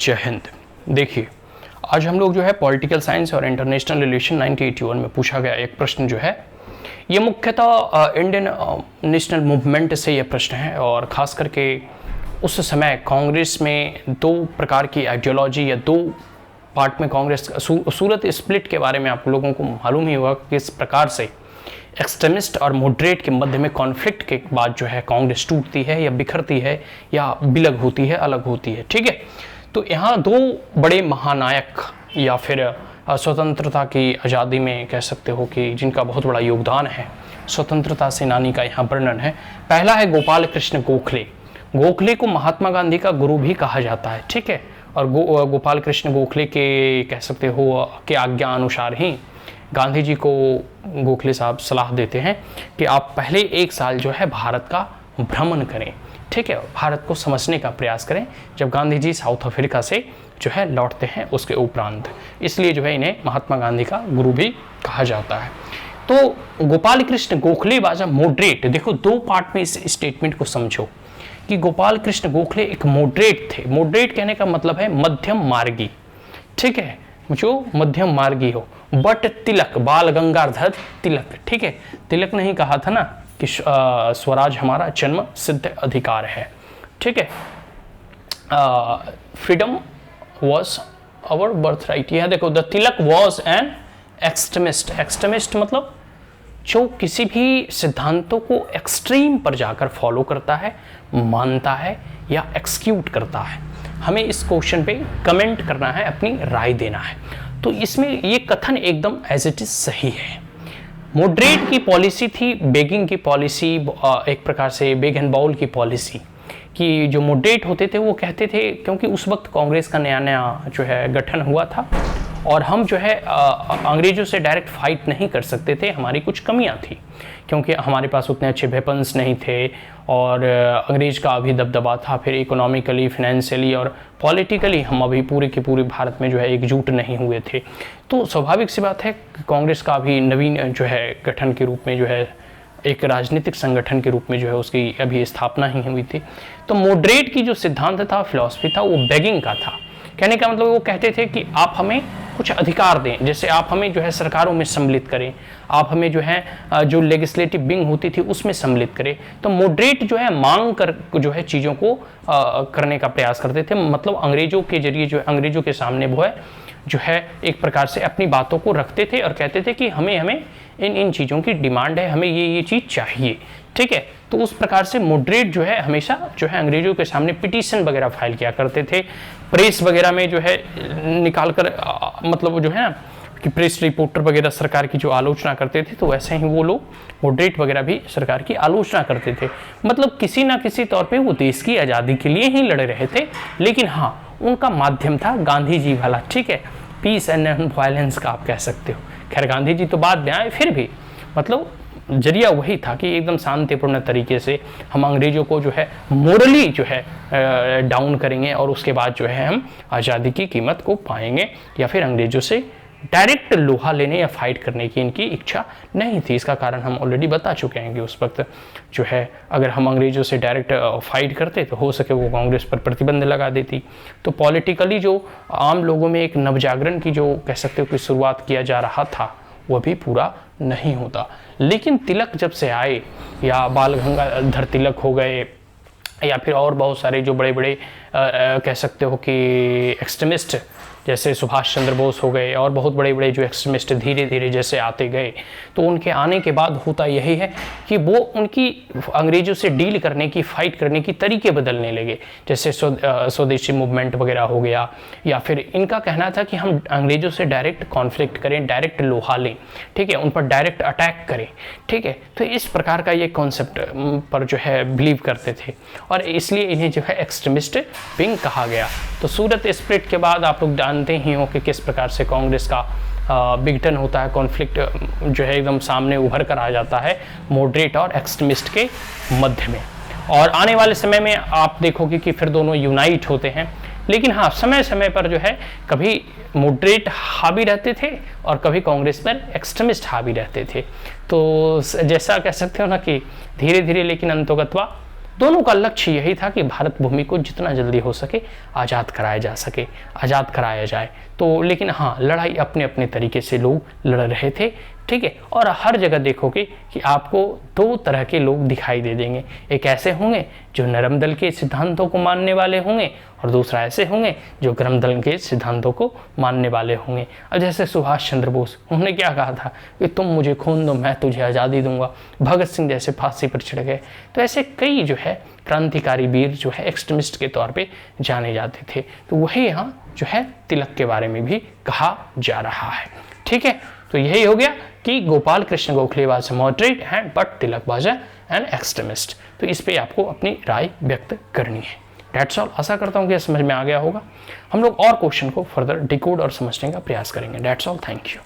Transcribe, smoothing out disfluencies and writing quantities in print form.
जय हिंद। देखिए, आज हम लोग जो है पॉलिटिकल साइंस और इंटरनेशनल रिलेशन 1981 में पूछा गया एक प्रश्न जो है ये मुख्यतः इंडियन नेशनल मूवमेंट से ये प्रश्न है और ख़ास करके उस समय कांग्रेस में दो प्रकार की आइडियोलॉजी या दो पार्ट में कांग्रेस सूरत स्प्लिट के बारे में आप लोगों को मालूम ही होगा कि किस प्रकार से एक्सट्रीमिस्ट और मॉडरेट के मध्य में कॉन्फ्लिक्ट के बाद जो है कांग्रेस टूटती है या बिखरती है या बिलग होती है, अलग होती है। ठीक है, तो यहाँ दो बड़े महानायक या फिर स्वतंत्रता की आज़ादी में कह सकते हो कि जिनका बहुत बड़ा योगदान है, स्वतंत्रता सेनानी का यहाँ वर्णन है। पहला है गोपाल कृष्ण गोखले। गोखले को महात्मा गांधी का गुरु भी कहा जाता है। ठीक है, और गोपाल कृष्ण गोखले के कह सकते हो के आज्ञा अनुसार ही गांधी जी को गोखले साहब सलाह देते हैं कि आप पहले एक साल जो है भारत का भ्रमण करें। ठीक है, भारत को समझने का प्रयास करें जब गांधी जी साउथ अफ्रीका से जो है लौटते हैं उसके उपरांत। इसलिए जो है इन्हें महात्मा गांधी का गुरु भी कहा जाता है। तो Gopal Krishna Gokhale was a moderate. देखो, दो पार्ट में इस स्टेटमेंट को समझो कि गोपाल कृष्ण गोखले एक मॉडरेट थे। मॉडरेट कहने का मतलब है मध्यम मार्गी। ठीक है, जो मध्यम मार्गी हो। बट तिलक, बाल गंगाधर तिलक, ठीक है, तिलक नहीं कहा था ना कि स्वराज हमारा जन्म सिद्ध अधिकार है। ठीक है, freedom was our birth right. यह देखो, the Tilak was an extremist. Extremist मतलब जो किसी भी सिद्धांतों को एक्सट्रीम पर जाकर फॉलो करता है, मानता है या एक्सक्यूट करता है। हमें इस क्वेश्चन पे कमेंट करना है, अपनी राय देना है। तो इसमें ये कथन एकदम एज इट इज सही है। मॉडरेट की पॉलिसी थी बेगिंग की पॉलिसी, एक प्रकार से बेग एंड बाउल की पॉलिसी, कि जो मॉडरेट होते थे वो कहते थे, क्योंकि उस वक्त कांग्रेस का नया नया जो है गठन हुआ था और हम जो है अंग्रेजों से डायरेक्ट फाइट नहीं कर सकते थे। हमारी कुछ कमियां थी क्योंकि हमारे पास उतने अच्छे वेपन्स नहीं थे और अंग्रेज का अभी दबदबा था। फिर इकोनॉमिकली, फाइनेंशियली और पॉलिटिकली हम अभी पूरे के पूरे भारत में जो है एकजुट नहीं हुए थे। तो स्वाभाविक सी बात है कांग्रेस का अभी नवीन जो है गठन के रूप में जो है एक राजनीतिक संगठन के रूप में जो है उसकी अभी स्थापना ही हुई थी। तो मॉडरेट की जो सिद्धांत था, फिलॉसफी था, वो बेगिंग का था। कहने का मतलब वो कहते थे कि आप हमें कुछ अधिकार दें, जैसे आप हमें जो है सरकारों में सम्मिलित करें, आप हमें जो है जो लेजिस्लेटिव विंग होती थी उसमें सम्मिलित करें। तो मॉडरेट जो है मांग कर जो है चीज़ों को करने का प्रयास करते थे। मतलब अंग्रेजों के जरिए जो है अंग्रेजों के सामने वो है जो है एक प्रकार से अपनी बातों को रखते थे और कहते थे कि हमें इन चीज़ों की डिमांड है, हमें ये चीज़ चाहिए। ठीक है, तो उस प्रकार से मॉडरेट जो है हमेशा जो है अंग्रेजों के सामने पिटीशन वगैरह फाइल किया करते थे। प्रेस वगैरह में जो है निकाल कर मतलब जो है ना कि प्रेस रिपोर्टर वगैरह सरकार की जो आलोचना करते थे, तो वैसे ही वो लोग मॉडरेट वगैरह भी सरकार की आलोचना करते थे। मतलब किसी ना किसी तौर पे वो देश की आज़ादी के लिए ही लड़ रहे थे, लेकिन हाँ उनका माध्यम था गांधी जी वाला। ठीक है, पीस एंड नॉन वायलेंस का आप कह सकते हो। खैर गांधी जी तो बाद में आए, फिर भी मतलब जरिया वही था कि एकदम शांतिपूर्ण तरीके से हम अंग्रेजों को जो है मोरली जो है डाउन करेंगे और उसके बाद जो है हम आज़ादी की कीमत को पाएंगे, या फिर अंग्रेजों से डायरेक्ट लोहा लेने या फाइट करने की इनकी इच्छा नहीं थी। इसका कारण हम ऑलरेडी बता चुके हैं कि उस वक्त जो है अगर हम अंग्रेजों से डायरेक्ट फाइट करते तो हो सके वो कांग्रेस पर प्रतिबंध लगा देती। तो पॉलिटिकली जो आम लोगों में एक नवजागरण की जो कह सकते हो कि शुरुआत किया जा रहा था वह भी पूरा नहीं होता। लेकिन तिलक जब से आए, या बाल गंगाधर तिलक हो गए, या फिर और बहुत सारे जो बड़े बड़े कह सकते हो कि एक्सट्रीमिस्ट जैसे सुभाष चंद्र बोस हो गए और बहुत बड़े बड़े जो एक्सट्रीमिस्ट धीरे धीरे जैसे आते गए, तो उनके आने के बाद होता यही है कि वो उनकी अंग्रेजों से डील करने की, फाइट करने की तरीके बदलने लगे। जैसे स्वदेशी मूवमेंट वगैरह हो गया, या फिर इनका कहना था कि हम अंग्रेजों से डायरेक्ट कॉन्फ्लिक्ट करें, डायरेक्ट लोहा लें। ठीक है, उन पर डायरेक्ट अटैक करें। ठीक है, तो इस प्रकार का ये कॉन्सेप्ट पर जो है बिलीव करते थे और इसलिए इन्हें जो है एक्सट्रीमिस्ट विंग कहा गया। तो सूरत स्प्लिट के बाद आप लोग जानते ही हो कि किस प्रकार से कांग्रेस का विघटन होता है, कॉन्फ्लिक्ट जो है एकदम सामने उभर कर आ जाता है मॉडरेट और एक्सट्रीमिस्ट के मध्य में। और आने वाले समय में आप देखोगे कि फिर दोनों यूनाइट होते हैं। लेकिन हाँ, समय समय पर जो है कभी मॉडरेट हावी रहते थे और कभी कांग्रेस पर एक्सट्रीमिस्ट हावी रहते थे। तो जैसा कह सकते हो ना कि धीरे धीरे लेकिन अंतोगत्वा दोनों का लक्ष्य यही था कि भारत भूमि को जितना जल्दी हो सके आज़ाद कराया जा सके, आज़ाद कराया जाए। तो लेकिन हाँ, लड़ाई अपने अपने तरीके से लोग लड़ रहे थे, ठीक है। और हर जगह देखोगे कि आपको दो तरह के लोग दिखाई दे देंगे, एक ऐसे होंगे जो नरम दल के सिद्धांतों को मानने वाले होंगे और दूसरा ऐसे होंगे जो गर्म दल के सिद्धांतों को मानने वाले होंगे। अब जैसे सुभाष चंद्र बोस, उन्होंने क्या कहा था कि तुम मुझे खून दो मैं तुझे आज़ादी दूंगा। भगत सिंह जैसे फांसी पर चढ़ गए। तो ऐसे कई जो है क्रांतिकारी वीर जो है एक्सट्रीमिस्ट के तौर पे जाने जाते थे। तो वही यहाँ जो है तिलक के बारे में भी कहा जा रहा है, ठीक है। तो यही हो गया कि Gopal Krishna Gokhale was a moderate and but Tilak was an extremist. तो इस पे आपको अपनी राय व्यक्त करनी है। That's all. आशा करता हूँ कि समझ में आ गया होगा। हम लोग और क्वेश्चन को फर्दर डिकोड और समझने का प्रयास करेंगे। That's all. Thank you.